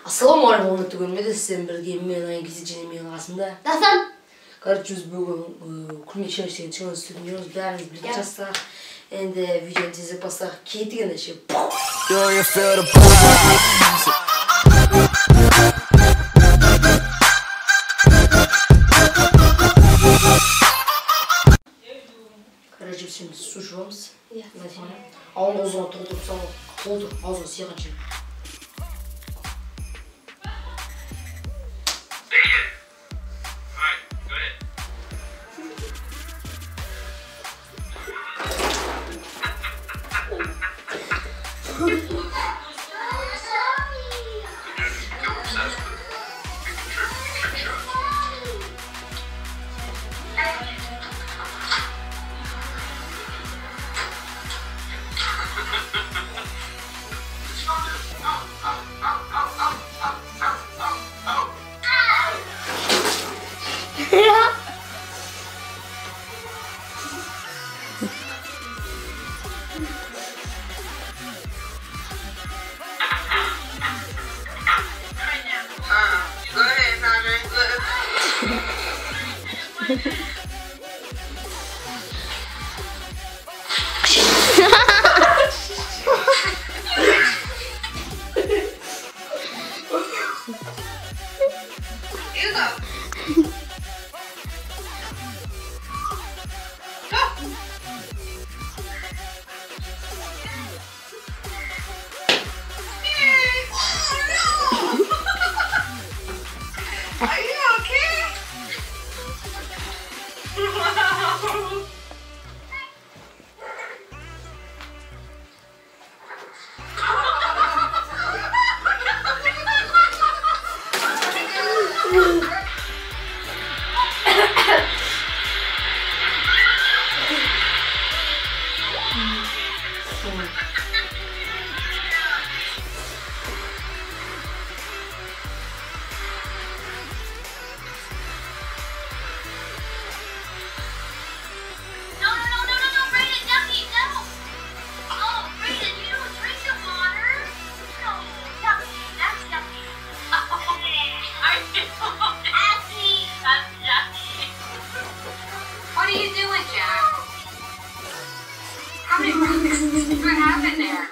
Ассалаумағалейкум, құрметті көрермендер, сіздермен бірге менің кезекші менің қасымда. Дасан. Короче, біз бүгін күрмек челлендж деген челлендж істейтін бәріміз бірге жазсақ. Енді видеоны тезірек бастайық. Кетігенде ше. Короче, біз şimdi су жуамыз. Ауын аузына толтырып салып, толтырып аузына сыйғанша. What happened there?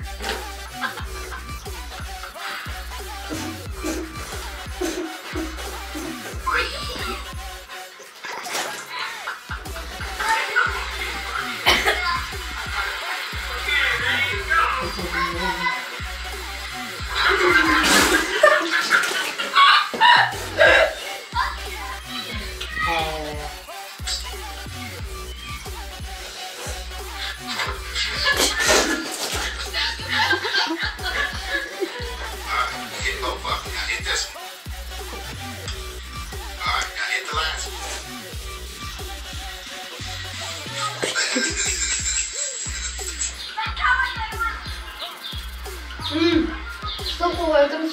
Стоп, это мы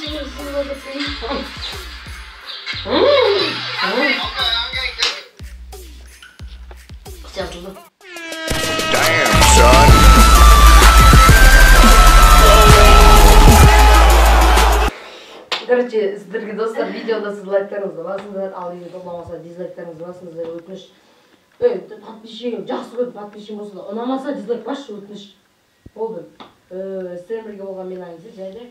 Короче, сіздерге достар, видеода сіз лайктарыңызды басыңыздар, ал егер ұнамаса дизлайктарыңызды басыңыздар, өтініш. Подписчигім жақсы көріп, подписчигім болса да, ұнамаса дизлайк басшы, өтініш. Болды. Сіздермен бірге болған мен Аңыз, жайлы.